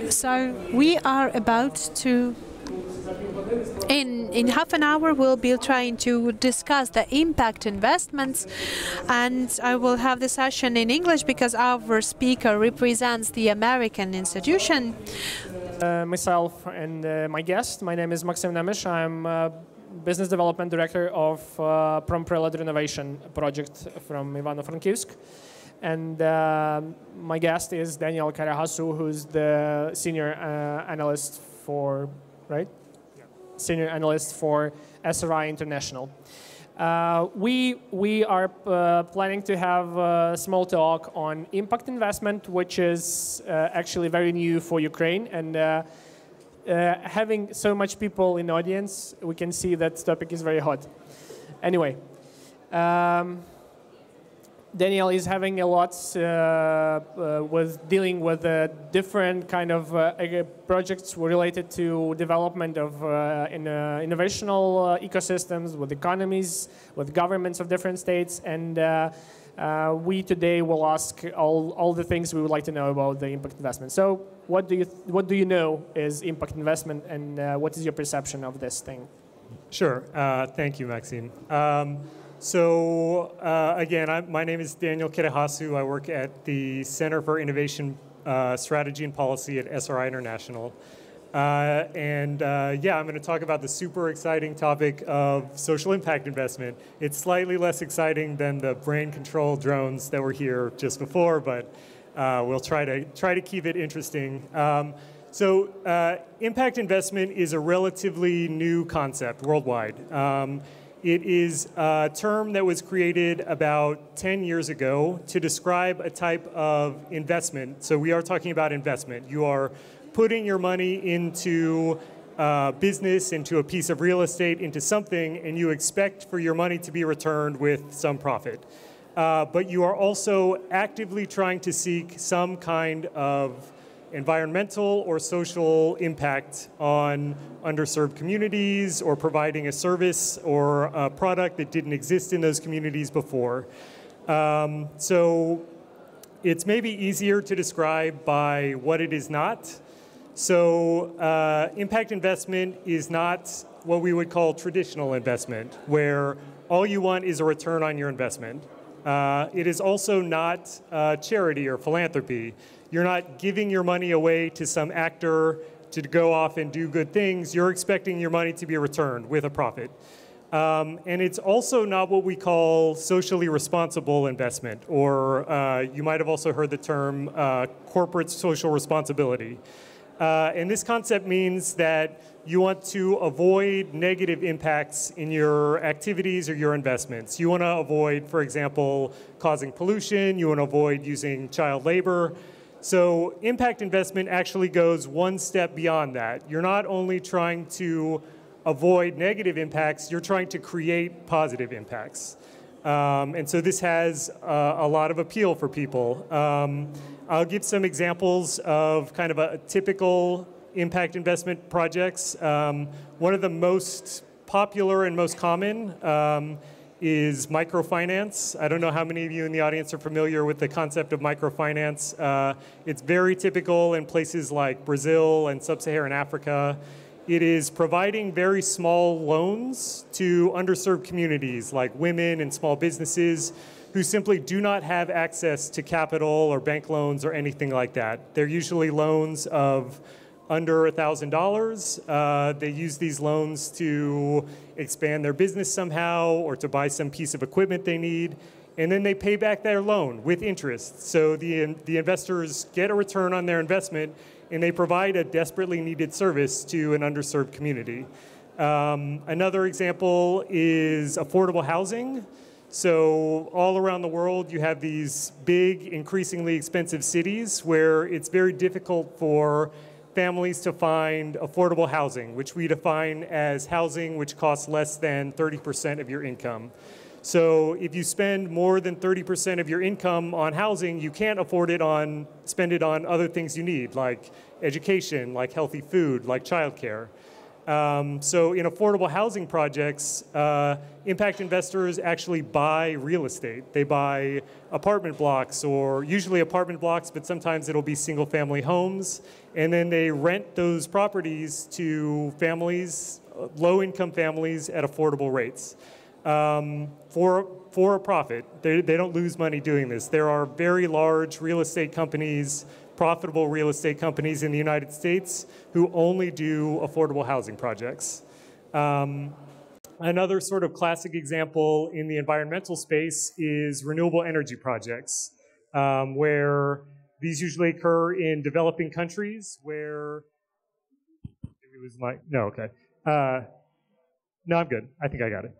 So we are about to, in half an hour, we'll be trying to discuss the impact investments, and I will have the session in English because our speaker represents the American institution. Myself and my guest, my name is Maxim Nemish. I'm Business Development Director of Prom-Prelad Renovation Project from Ivano-Frankivsk. And my guest is Daniel Querejazu, who's the senior analyst for, right? Yeah. Senior analyst for SRI International. We are planning to have a small talk on impact investment, which is actually very new for Ukraine. And having so much people in the audience, we can see that topic is very hot. Anyway. Daniel is having a lot with dealing with different kind of projects related to development of innovational ecosystems with economies, with governments of different states, and we today will ask all the things we would like to know about the impact investment. So, what do you know is impact investment, and what is your perception of this thing? Sure. Thank you, Maxime. So again, my name is Daniel Querejazu. I work at the Center for Innovation Strategy and Policy at SRI International. Yeah, I'm going to talk about the super exciting topic of social impact investment. It's slightly less exciting than the brain control drones that were here just before, but we'll try to keep it interesting. Impact investment is a relatively new concept worldwide. It is a term that was created about 10 years ago to describe a type of investment. So we are talking about investment. You are putting your money into business, into a piece of real estate, into something, and you expect for your money to be returned with some profit. But you are also actively trying to seek some kind of environmental or social impact on underserved communities, or providing a service or a product that didn't exist in those communities before. So it's maybe easier to describe by what it is not. So impact investment is not what we would call traditional investment, where all you want is a return on your investment. It is also not charity or philanthropy. You're not giving your money away to some actor to go off and do good things. You're expecting your money to be returned with a profit. And it's also not what we call socially responsible investment, or you might have also heard the term corporate social responsibility. And this concept means that you want to avoid negative impacts in your activities or your investments. You want to avoid, for example, causing pollution. You want to avoid using child labor. So impact investment actually goes one step beyond that. You're not only trying to avoid negative impacts, you're trying to create positive impacts. And so this has a lot of appeal for people. I'll give some examples of kind of a typical impact investment projects. One of the most popular and most common is microfinance. I don't know how many of you in the audience are familiar with the concept of microfinance. It's very typical in places like Brazil and sub-Saharan Africa. It is providing very small loans to underserved communities like women and small businesses who simply do not have access to capital or bank loans or anything like that. They're usually loans of under $1,000. They use these loans to expand their business somehow, or to buy some piece of equipment they need, and then they pay back their loan with interest. So the investors get a return on their investment, and they provide a desperately needed service to an underserved community. Another example is affordable housing. So all around the world, you have these big, increasingly expensive cities where it's very difficult for families to find affordable housing, which we define as housing which costs less than 30% of your income. So if you spend more than 30% of your income on housing, you can't afford it spend it on other things you need, like education, like healthy food, like childcare. So in affordable housing projects, impact investors actually buy real estate. They buy apartment blocks, or usually apartment blocks, but sometimes it'll be single-family homes, and then they rent those properties to families, low-income families at affordable rates for a profit. They don't lose money doing this. There are very large real estate companies, profitable real estate companies in the United States who only do affordable housing projects. Another sort of classic example in the environmental space is renewable energy projects, where these usually occur in developing countries where, it was my, no, okay. No, I'm good. I think I got it.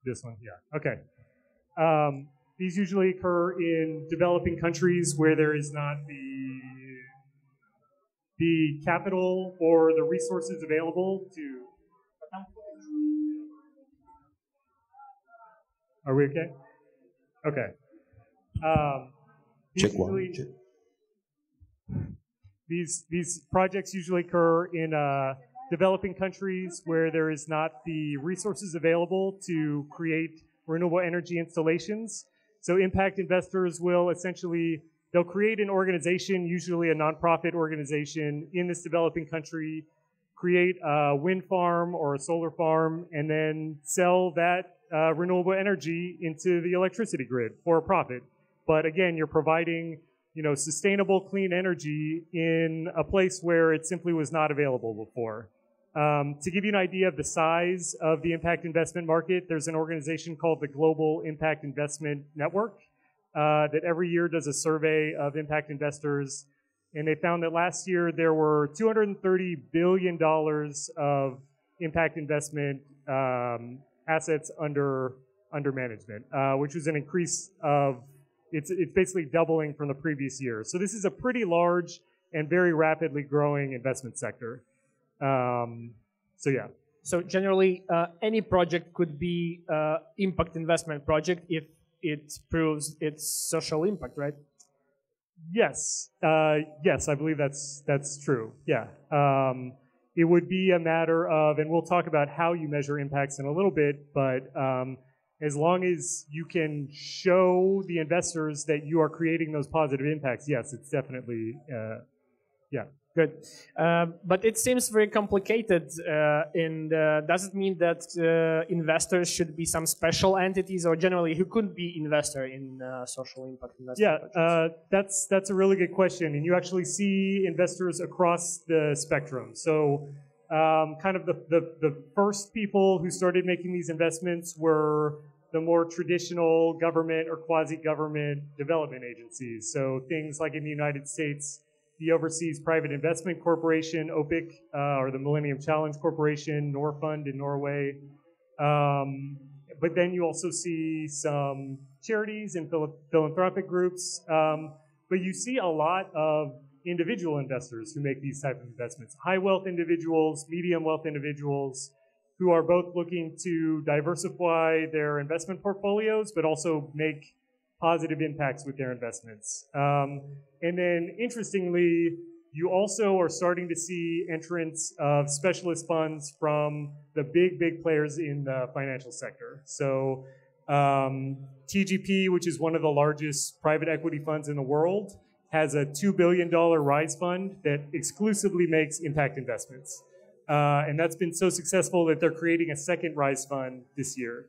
This one, yeah, okay. These usually occur in developing countries where there is not the capital or the resources available to. Are we okay? Okay. Check one. Check. These projects usually occur in developing countries where there is not the resources available to create renewable energy installations. So impact investors will essentially, they'll create an organization, usually a nonprofit organization in this developing country, create a wind farm or a solar farm, and then sell that renewable energy into the electricity grid for a profit. But again, you're providing, you know, sustainable, clean energy in a place where it simply was not available before. To give you an idea of the size of the impact investment market, there's an organization called the Global Impact Investment Network that every year does a survey of impact investors. And they found that last year there were $230 billion of impact investment assets under management, which was an increase of, it's basically doubling from the previous year. So this is a pretty large and very rapidly growing investment sector. So yeah. So generally, any project could be impact investment project if it proves its social impact, right? Yes. Yes, I believe that's true. Yeah. It would be a matter of, and we'll talk about how you measure impacts in a little bit, but as long as you can show the investors that you are creating those positive impacts, yes, it's definitely, yeah. Good. But it seems very complicated, and does it mean that investors should be some special entities, or generally who could be investor in social impact investment? Yeah, that's a really good question, and you actually see investors across the spectrum. So kind of the first people who started making these investments were the more traditional government or quasi-government development agencies. So things like in the United States, the Overseas Private Investment Corporation, OPIC, or the Millennium Challenge Corporation, Norfund in Norway. But then you also see some charities and philanthropic groups. But you see a lot of individual investors who make these type of investments. High wealth individuals, medium wealth individuals, who are both looking to diversify their investment portfolios, but also make positive impacts with their investments. And then, interestingly, you also are starting to see entrance of specialist funds from the big players in the financial sector. So TGP, which is one of the largest private equity funds in the world, has a $2 billion Rise Fund that exclusively makes impact investments. And that's been so successful that they're creating a second Rise Fund this year.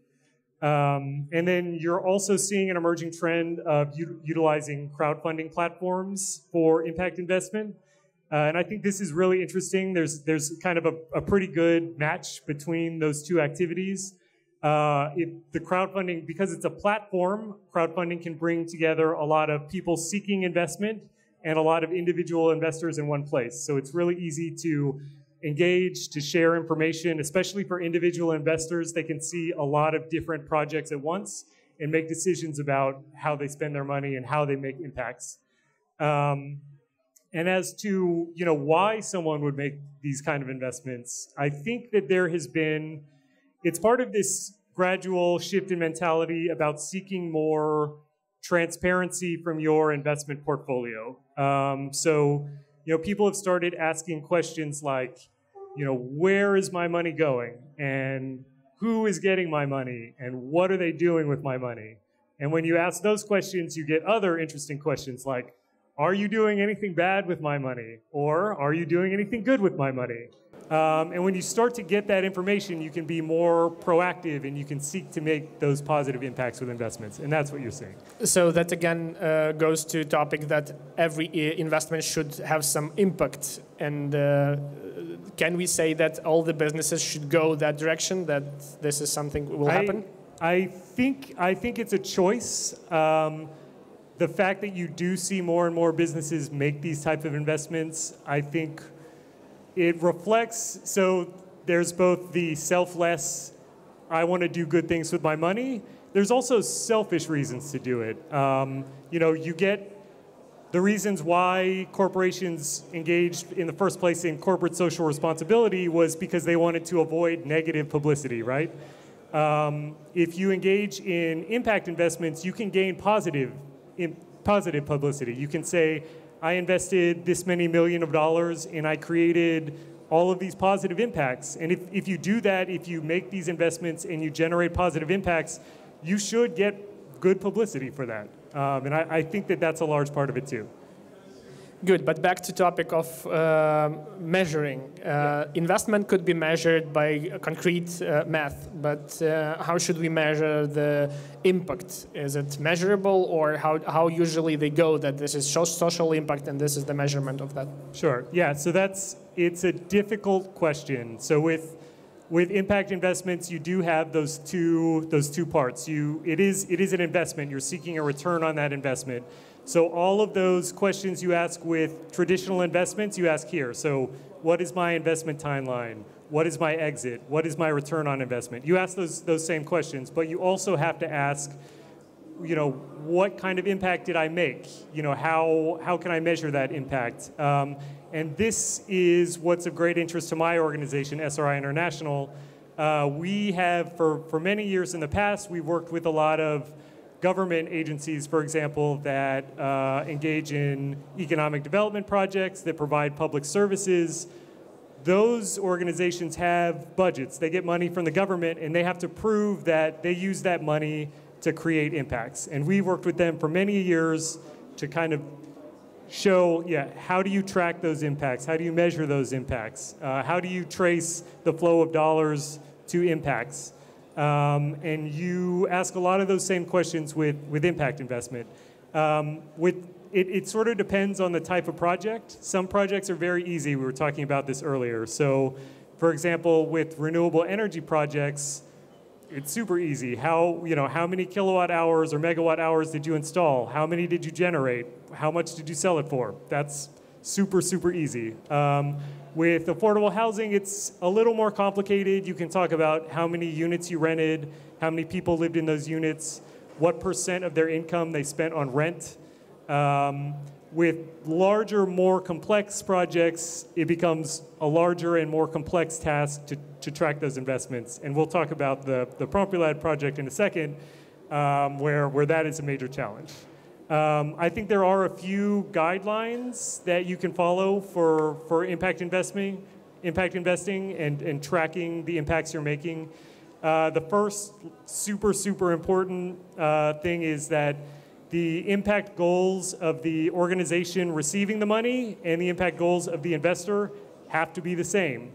And then you're also seeing an emerging trend of utilizing crowdfunding platforms for impact investment. And I think this is really interesting. There's kind of a pretty good match between those two activities. The crowdfunding, because it's a platform, crowdfunding can bring together a lot of people seeking investment and a lot of individual investors in one place. So it's really easy to engage, to share information, especially for individual investors. They can see a lot of different projects at once and make decisions about how they spend their money and how they make impacts. And as to, you know, why someone would make these kind of investments, I think that there has been, it's part of this gradual shift in mentality about seeking more transparency from your investment portfolio. So, you know, people have started asking questions like, where is my money going, and who is getting my money, and what are they doing with my money? And when you ask those questions, you get other interesting questions like, are you doing anything bad with my money? Or are you doing anything good with my money? And when you start to get that information, you can be more proactive and you can seek to make those positive impacts with investments. And that's what you're seeing. So that again goes to a topic that every investment should have some impact. And can we say that all the businesses should go that direction, that this is something will happen? I think it's a choice. The fact that you do see more and more businesses make these type of investments, I think it reflects, so there's both the selfless, I want to do good things with my money. There's also selfish reasons to do it. You get the reasons why corporations engaged in the first place in corporate social responsibility was because they wanted to avoid negative publicity, right? If you engage in impact investments, you can gain positive publicity. You can say, I invested this many million of dollars and I created all of these positive impacts. And if you do that, if you make these investments and you generate positive impacts, you should get good publicity for that. And I think that that's a large part of it too. Good, but back to topic of measuring. Investment could be measured by concrete math, but how should we measure the impact? Is it measurable, or how usually they go that this is social impact and this is the measurement of that? Sure, yeah, so it's a difficult question. So with impact investments, you do have those two parts. It is an investment. You're seeking a return on that investment. So all of those questions you ask with traditional investments, you ask here. So what is my investment timeline? What is my exit? What is my return on investment? You ask those same questions, but you also have to ask, what kind of impact did I make? How can I measure that impact? And this is what's of great interest to my organization, SRI International. We have, for many years in the past, we worked with a lot of government agencies, for example, that engage in economic development projects, that provide public services. Those organizations have budgets. They get money from the government, and they have to prove that they use that money to create impacts. And we worked with them for many years to kind of show, how do you track those impacts? How do you measure those impacts? How do you trace the flow of dollars to impacts? And you ask a lot of those same questions with impact investment. It sort of depends on the type of project. Some projects are very easy. We were talking about this earlier. So, for example, with renewable energy projects, it's super easy. How many kilowatt hours or megawatt hours did you install? How many did you generate? How much did you sell it for? That's super, super easy. With affordable housing, it's a little more complicated. You can talk about how many units you rented, how many people lived in those units, what % of their income they spent on rent. With larger, more complex projects, it becomes a larger and more complex task to track those investments. And we'll talk about the Prompulad project in a second, where that is a major challenge. I think there are a few guidelines that you can follow for impact investing and tracking the impacts you're making. The first super, super important thing is that the impact goals of the organization receiving the money and the impact goals of the investor have to be the same.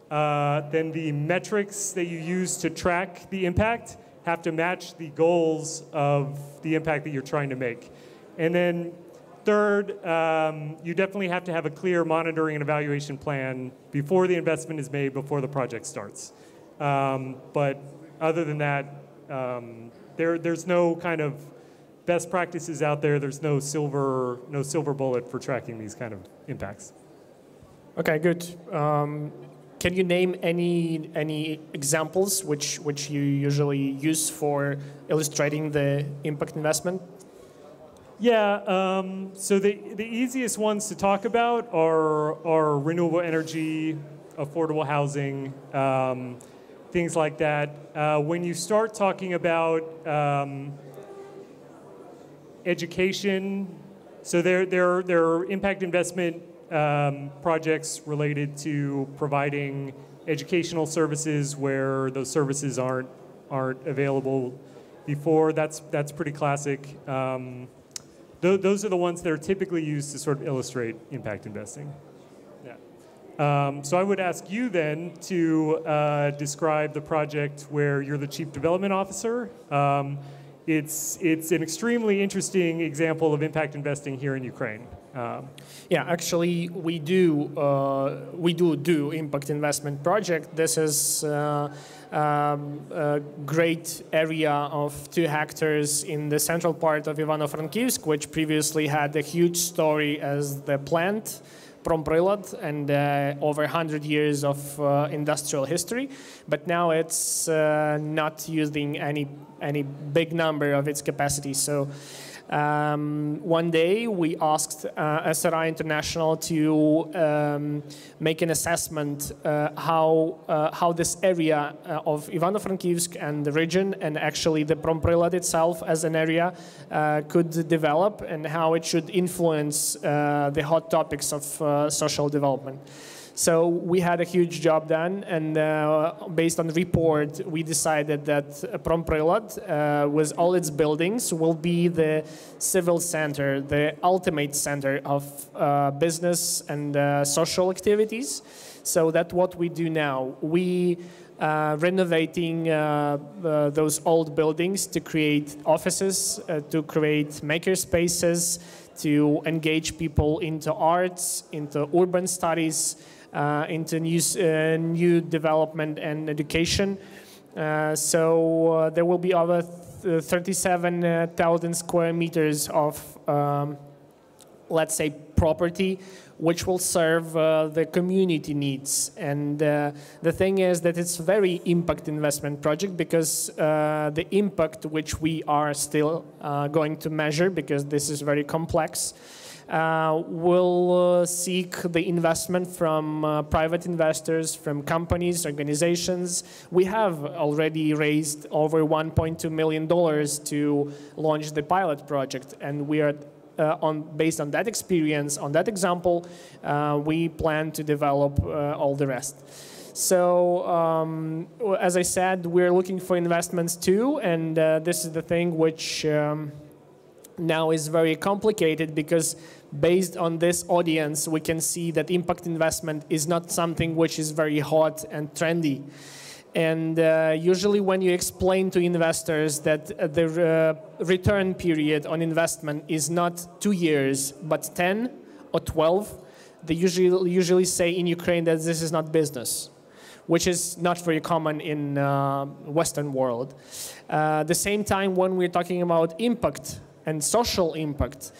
Then the metrics that you use to track the impact have to match the goals of the impact that you're trying to make. And then third, you definitely have to have a clear monitoring and evaluation plan before the investment is made, before the project starts. But other than that, there's no kind of best practices out there. There's no silver bullet for tracking these kind of impacts. Okay, good. Can you name any examples which you usually use for illustrating the impact investment? Yeah, so the easiest ones to talk about are renewable energy, affordable housing, things like that. When you start talking about education, so there are impact investment projects related to providing educational services where those services aren't available before. That's pretty classic. Those are the ones that are typically used to sort of illustrate impact investing. Yeah. So I would ask you then to describe the project where you're the Chief Development Officer. It's an extremely interesting example of impact investing here in Ukraine. Yeah, actually, we do impact investment project. This is a great area of 2 hectares in the central part of Ivano-Frankivsk, which previously had a huge story as the plant, Promprilad, and over 100 years of industrial history. But now it's not using any big number of its capacity. So one day we asked SRI International to make an assessment how this area of Ivano-Frankivsk and the region, and actually the Promprilad itself as an area, could develop, and how it should influence the hot topics of social development. So we had a huge job done, and based on the report, we decided that Promprilad, with all its buildings, will be the civil center, the ultimate center of business and social activities. So that's what we do now. We renovating those old buildings to create offices, to create maker spaces, to engage people into arts, into urban studies, into new development and education. So there will be over 37,000 square meters of, let's say, property, which will serve the community needs. And the thing is that it's a very impact investment project, because the impact which we are still going to measure, because this is very complex, will seek the investment from private investors, from companies, organizations. We have already raised over $1.2 million to launch the pilot project, and we are based on that experience, on that example, we plan to develop all the rest. So, as I said, we're looking for investments too, and this is the thing which now is very complicated, because based on this audience, we can see that impact investment is not something which is very hot and trendy. And usually when you explain to investors that the return period on investment is not 2 years, but 10 or 12, they usually say in Ukraine that this is not business, which is not very common in Western world. At the same time, when we're talking about impact and social impact,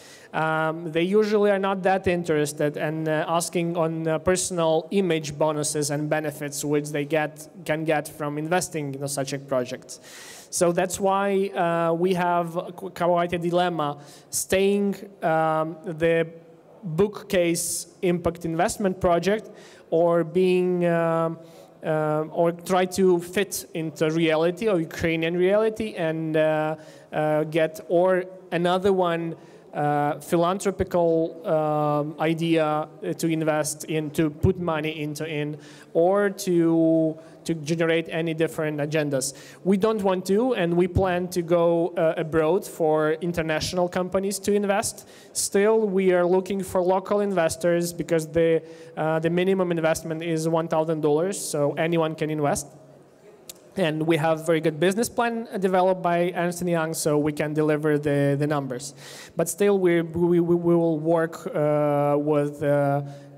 they usually are not that interested in asking on personal image bonuses and benefits which they can get from investing in such a project. So that's why we have quite a dilemma, staying the bookcase impact investment project, or being or try to fit into reality, or Ukrainian reality, and get or another one philanthropical idea to invest in, to put money into, or to generate any different agendas. We don't want to, and we plan to go abroad for international companies to invest. Still, we are looking for local investors, because the minimum investment is $1,000, so anyone can invest. And we have a very good business plan developed by Ernst & Young, so we can deliver the numbers. But still, we will work with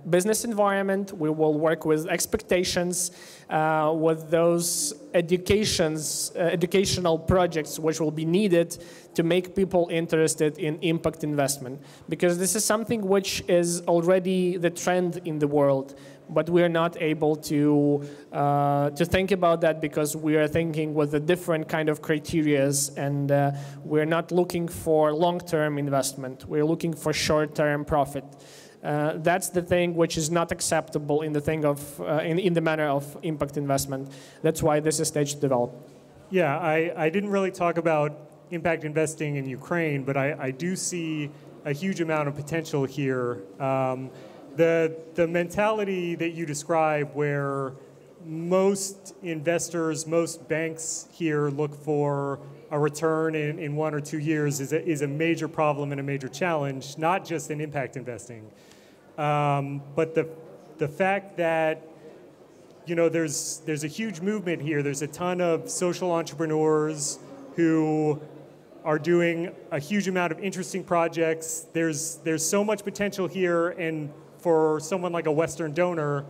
business environment. We will work with expectations, with those educational projects which will be needed to make people interested in impact investment. Because this is something which is already the trend in the world. But we are not able to think about that, because we are thinking with a different kind of criteria, and we're not looking for long-term investment. We're looking for short-term profit. That's the thing which is not acceptable in the thing of in the manner of impact investment. That's why this is stage developed. Yeah, I didn't really talk about impact investing in Ukraine, but I do see a huge amount of potential here. The mentality that you describe, where most investors, most banks here look for a return in 1 or 2 years, is a major problem and a major challenge, not just in impact investing. But the fact that there's a huge movement here. There's a ton of social entrepreneurs who are doing a huge amount of interesting projects. There's so much potential here, and for someone like a Western donor,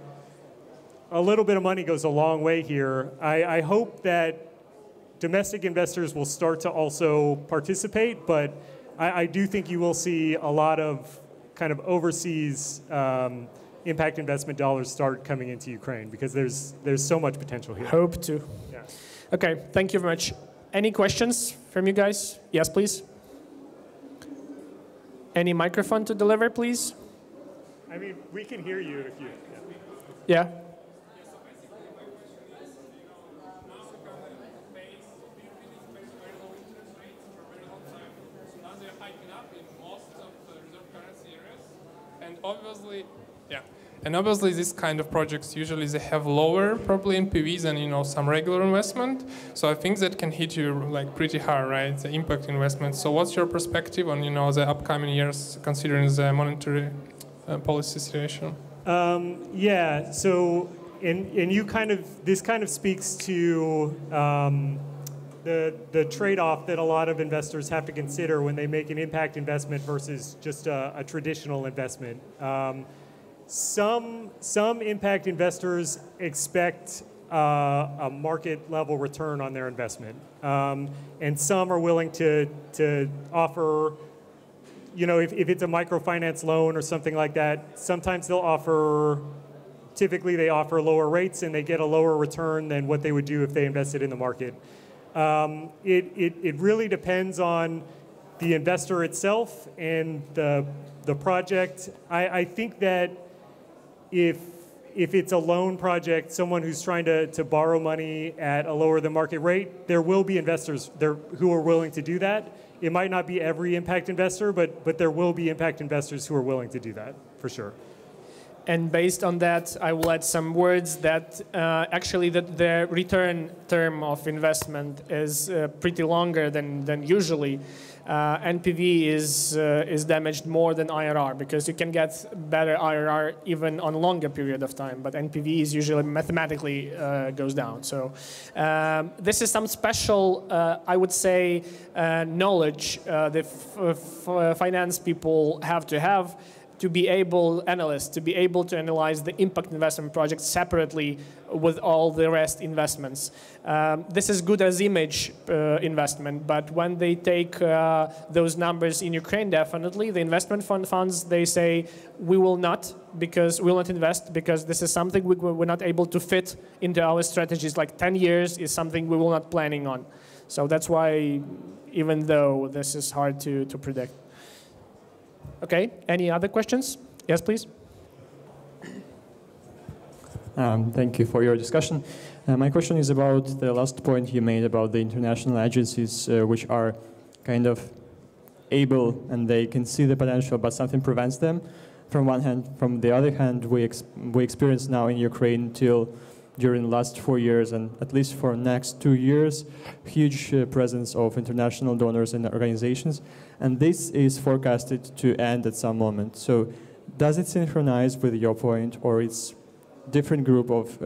a little bit of money goes a long way here. I hope that domestic investors will start to also participate, but I do think you will see a lot of kind of overseas impact investment dollars start coming into Ukraine, because there's so much potential here. Hope to. Yeah. Okay, thank you very much. Any questions from you guys? Yes, please. Any microphone to deliver, please? I mean, we can hear you if you... Yeah. And obviously, these kind of projects usually they have lower probably NPVs than some regular investment. So I think that can hit you like pretty hard, right? The impact investment. So what's your perspective on the upcoming years, considering the monetary policy situation? Yeah. So and this kind of speaks to the trade-off that a lot of investors have to consider when they make an impact investment versus just a traditional investment. Some impact investors expect a market level return on their investment, and some are willing to offer, if it's a microfinance loan or something like that, sometimes typically they offer lower rates and they get a lower return than what they would do if they invested in the market. It really depends on the investor itself and the project. I think that if it's a loan project, someone who's trying to borrow money at a lower than market rate, there will be investors there who are willing to do that. It might not be every impact investor, but there will be impact investors who are willing to do that, for sure. And based on that, I will add some words that actually the return term of investment is pretty longer than usually. NPV is damaged more than IRR, because you can get better IRR even on a longer period of time, but NPV is usually mathematically goes down. So this is some special, I would say, knowledge the finance people have to be able, analysts, to be able to analyze the impact investment projects separately with all the rest investments. This is good as image investment, but when they take those numbers in Ukraine, definitely, the investment funds, they say, we will not invest because this is something we're not able to fit into our strategies. Like 10 years is something we will not planning on. So that's why, even though this is hard to predict. Okay, any other questions? Yes, please. Thank you for your discussion. My question is about the last point you made about the international agencies, which are kind of able and they can see the potential, but something prevents them. From one hand, from the other hand, we experience now in Ukraine during the last 4 years and at least for next 2 years, huge presence of international donors and organizations, and this is forecasted to end at some moment. So does it synchronize with your point, or it's different group of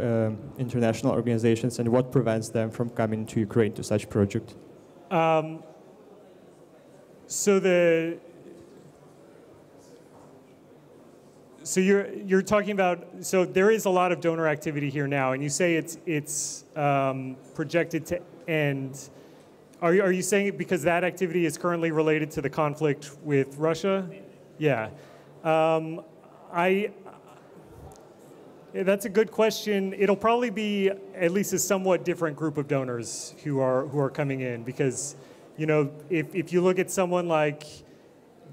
international organizations, and what prevents them from coming to Ukraine to such project? So you're talking about, so there is a lot of donor activity here now, and you say it's projected to end. Are you saying it because that activity is currently related to the conflict with Russia? Yeah. That's a good question. It'll probably be at least a somewhat different group of donors who are coming in, because if you look at someone like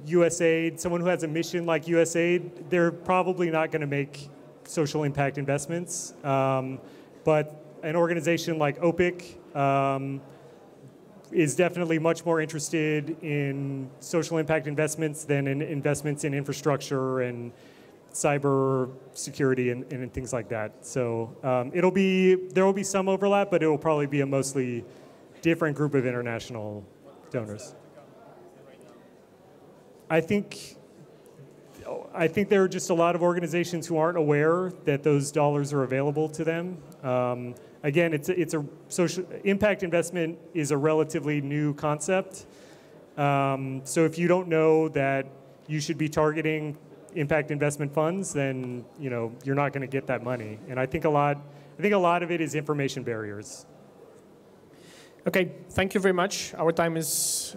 USAID, someone who has a mission like USAID, they're probably not going to make social impact investments. But an organization like OPIC is definitely much more interested in social impact investments than in investments in infrastructure and cyber security and things like that. So there will be some overlap, but it will probably be a mostly different group of international donors. I think there are just a lot of organizations who aren't aware that those dollars are available to them. Again, it's a social impact investment is a relatively new concept. So if you don't know that you should be targeting impact investment funds, then you're not going to get that money. And I think a lot of it is information barriers. Okay, thank you very much. Our time is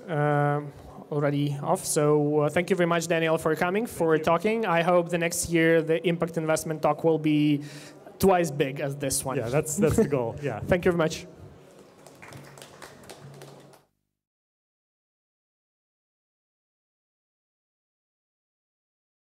already off, so thank you very much, Daniel, for coming, for talking. I hope the next year the impact investment talk will be twice big as this one. Yeah, that's the goal. Yeah. Thank you very much.